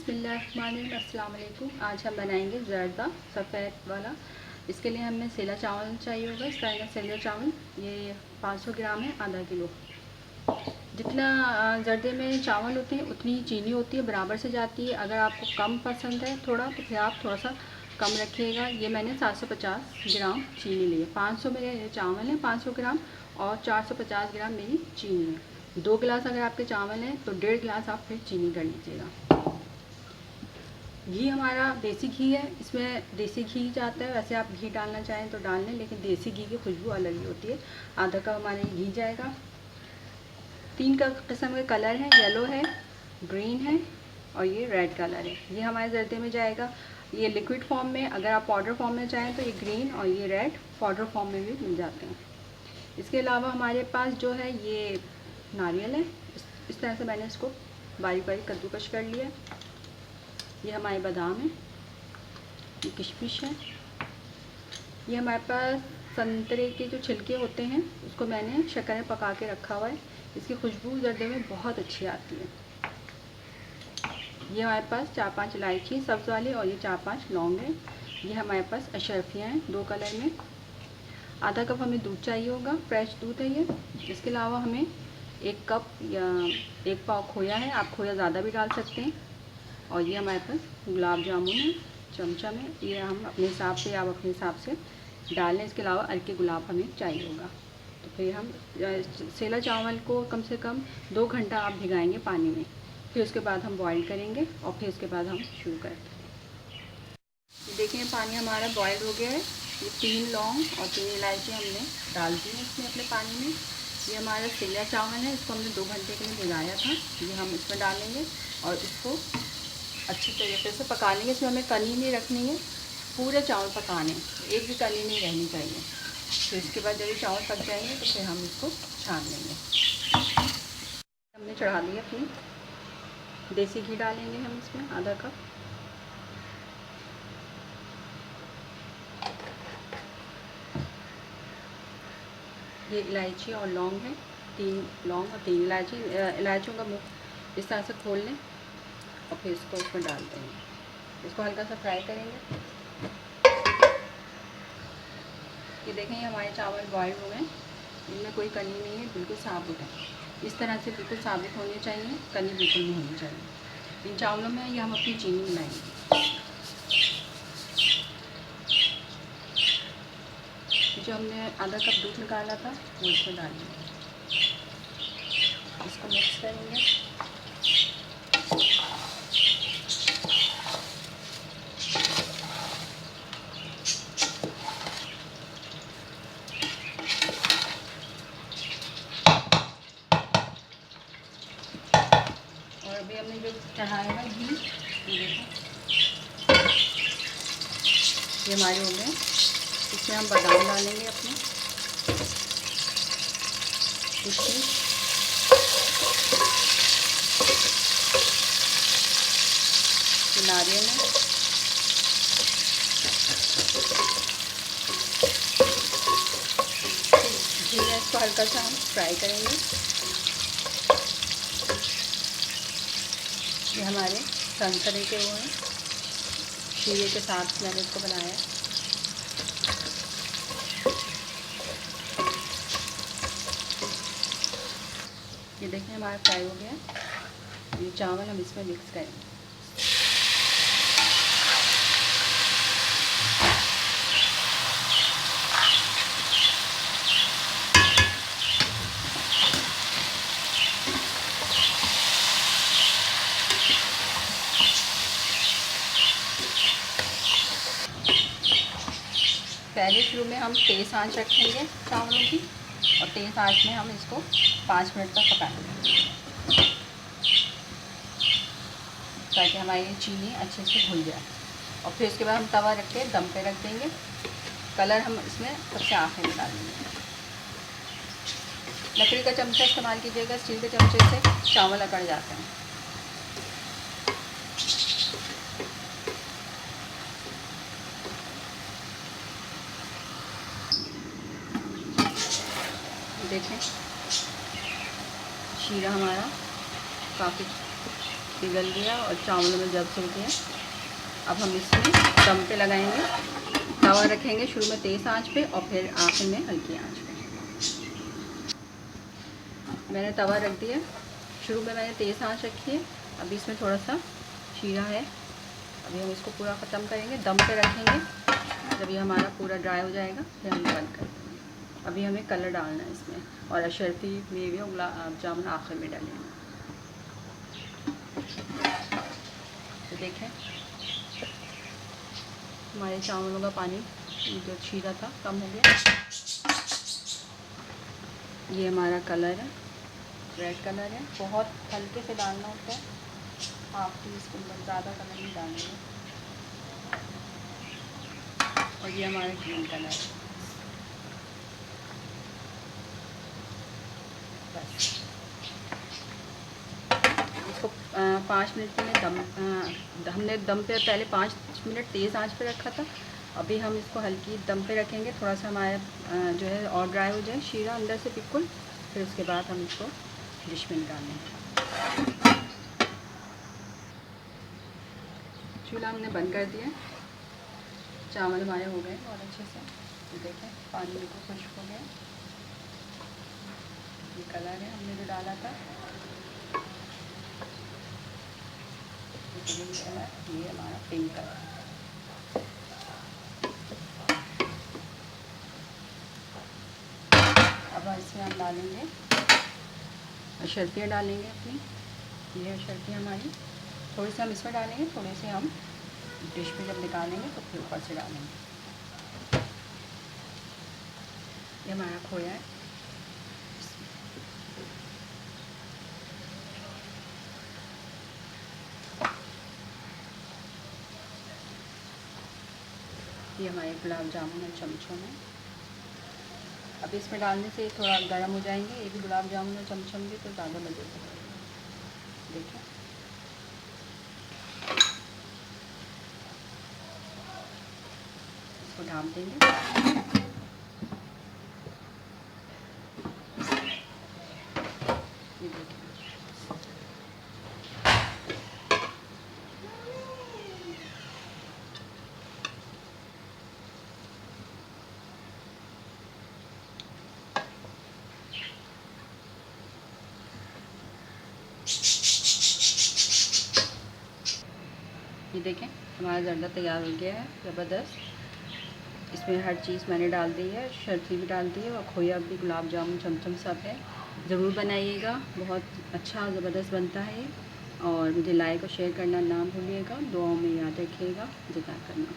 बिस्मिल्लाहिर्रहमानिर्रहीम। अस्सलाम वालेकुम। आज हम बनाएंगे ज़र्दा सफ़ेद वाला। इसके लिए हमें सेला चावल चाहिए होगा। इस तरह का सेला चावल ये 500 ग्राम है, आधा किलो। जितना ज़र्दे में चावल होते हैं उतनी चीनी होती है, बराबर से जाती है। अगर आपको कम पसंद है थोड़ा तो फिर आप थोड़ा सा कम रखिएगा। ये मैंने 750 ग्राम चीनी ली है। 500 मेरे चावल हैं, 500 ग्राम, और 450 ग्राम मेरी चीनी है। 2 गिलास अगर आपके चावल हैं तो 1.5 गिलास आप फिर चीनी कर लीजिएगा। घी हमारा देसी घी है, इसमें देसी घी जाता है। वैसे आप घी डालना चाहें तो डाल लें, लेकिन देसी घी की खुशबू अलग ही होती है। आधा कप हमारे घी जाएगा। 3 किस्म के कलर हैं, येलो है, ग्रीन है और ये रेड कलर है। ये हमारे जर्दे में जाएगा। ये लिक्विड फॉर्म में, अगर आप पाउडर फॉर्म में चाहें तो ये ग्रीन और ये रेड पाउडर फॉर्म में भी मिल जाते हैं। इसके अलावा हमारे पास जो है ये नारियल है। इस तरह से मैंने इसको बारीक बारीक कद्दूकश कर लिया। ये हमारे बादाम है, ये किशमिश है। ये हमारे पास संतरे के जो छिलके होते हैं उसको मैंने शक्कर में पका के रखा हुआ है। इसकी खुशबू जर्दे में बहुत अच्छी आती है। ये हमारे पास 4-5 इलायची सब्ज़ वाली और ये 4-5 लौंग है। ये हमारे पास अशरफियाँ हैं 2 कलर में। आधा कप हमें दूध चाहिए होगा, फ्रेश दूध है ये। इसके अलावा हमें 1 कप या 1 पाव खोया है, आप खोया ज़्यादा भी डाल सकते हैं। और ये हमारे पास गुलाब जामुन है चमचा में, ये हम अपने हिसाब से, आप अपने हिसाब से डाल लें। इसके अलावा अर्के गुलाब हमें चाहिए होगा। तो फिर हम सेला चावल को कम से कम 2 घंटा आप भिगाएंगे पानी में। फिर उसके बाद हम बॉईल करेंगे और फिर उसके बाद हम शुरू करते हैं। देखिए पानी हमारा बॉयल हो गया है। ये 3 लौंग और 3 इलायची हमने डाल दी है इसमें अपने पानी में। ये हमारा सेला चावल है, इसको हमने 2 घंटे के लिए भिगाया था। ये हम इसमें डालेंगे और इसको अच्छी तरीके से पका लेंगे। इसमें हमें कनी नहीं रखनी है, पूरे चावल पकाने, एक भी कनी नहीं रहनी चाहिए। फिर इसके बाद जब ये चावल पक जाएंगे तो फिर हम इसको छान लेंगे। हमने चढ़ा दिया अपनी देसी घी डालेंगे हम इसमें आधा कप। ये इलायची और लौंग है, 3 लौंग और 3 इलायची। इलायचियों का मुख इस तरह से खोल लें और फिर इसको इसमें डाल देंगे। इसको हल्का सा फ्राई करेंगे। ये देखें हमारे चावल बॉयल हो गए, इनमें कोई कनी नहीं है, बिल्कुल साबुत है। इस तरह से बिल्कुल साबुत होने चाहिए, कनी बिल्कुल नहीं होनी चाहिए। इन चावलों में ये हम अपनी चीनी मिलाएंगे। जो हमने आधा कप दूध निकाला था वो इसमें डालेंगे। इसको मिक्स करेंगे। और अभी हमने जो चढ़ाया हुआ घी, ये देखो ये हमारे हो गए। इसमें हम बादाम डालेंगे अपने, किशमिश, नारियल है, घी है, इसको हल्का सा हम फ्राई करेंगे। ये हमारे संतरे के वो हैं, शीरे के साथ मैंने इसको बनाया। ये देखिए हमारा फ्राई हो गया। ये चावल हम इसमें मिक्स करेंगे। पहले शुरू में हम तेज़ आंच रखेंगे चावलों की, और तेज़ आंच में हम इसको 5 मिनट तक पकाएंगे ताकि हमारी चीनी अच्छे से घुल जाए। और फिर उसके बाद हम तवा रख के दम पे रख देंगे। कलर हम इसमें सबसे आखिर में डालेंगे। लकड़ी का चमचा इस्तेमाल कीजिएगा, स्टील के चमचे से चावल अकड़ जाते हैं। देखें शीरा हमारा काफ़ी पिघल गया और चावलों में जब हो गया। अब हम इसमें दम पे लगाएंगे। तवा रखेंगे शुरू में तेज़ आंच पे और फिर आखिर में हल्की आंच पे। मैंने तवा रख दिया, शुरू में मैंने तेज़ आंच रखी है। अभी इसमें थोड़ा सा शीरा है, अभी हम इसको पूरा ख़त्म करेंगे, दम पे रखेंगे। जब ये हमारा पूरा ड्राई हो जाएगा फिर हम बंद कर देंगे। अभी हमें कलर डालना है इसमें, और अशरफी मेवे और गुलाब जामुन आखिर में डालेंगे। तो देखें हमारे चावलों का पानी जो शीरा था कम हो गया। ये हमारा कलर है, रेड कलर है। बहुत हल्के से डालना होता है, हाफ टी स्पून, ज़्यादा कलर नहीं डालेंगे। और ये हमारा ग्रीन कलर है। बस इसको 5 मिनट के लिए हमने दम पे पहले 5 मिनट तेज़ आंच पे रखा था। अभी हम इसको हल्की दम पे रखेंगे, थोड़ा सा हमारा जो है और ड्राई हो जाए शीरा अंदर से बिल्कुल। फिर उसके बाद हम इसको डिश में निकालेंगे। चूल्हा हमने बंद कर दिया। चावल हमारे हो गए बहुत अच्छे से। तो देखें पानी बिल्कुल खुश्क हो गया। ये कलर है हमने जो डाला था, ग्रीन कलर, ये हमारा पिंक कलर। अब इसमें हम डालेंगे अशरफियाँ डालेंगे अपनी। ये अशरफियाँ हमारी थोड़ी सी हम इसमें डालेंगे, थोड़े से हम डिश में जब निकालेंगे तो फिर ऊपर से डालेंगे। ये हमारा खोया है। ये हमारे गुलाब जामुन और चमचों में। अब इसमें डालने से थोड़ा गर्म हो जाएंगे ये भी गुलाब जामुन और चमचम भी, तो ज़्यादा मज़े। देखिए इसको ढाँप देंगे। ये देखिए ये देखें हमारा ज़र्दा तैयार हो गया है, ज़बरदस्त। इसमें हर चीज़ मैंने डाल दी है, शर्फी भी डाल दी है और खोया भी, गुलाब जामुन चमचम सब है। ज़रूर बनाइएगा, बहुत अच्छा ज़बरदस्त बनता है। और मुझे लाइक और शेयर करना ना भूलिएगा। दुआओं में याद रखिएगा। जिक्र करना।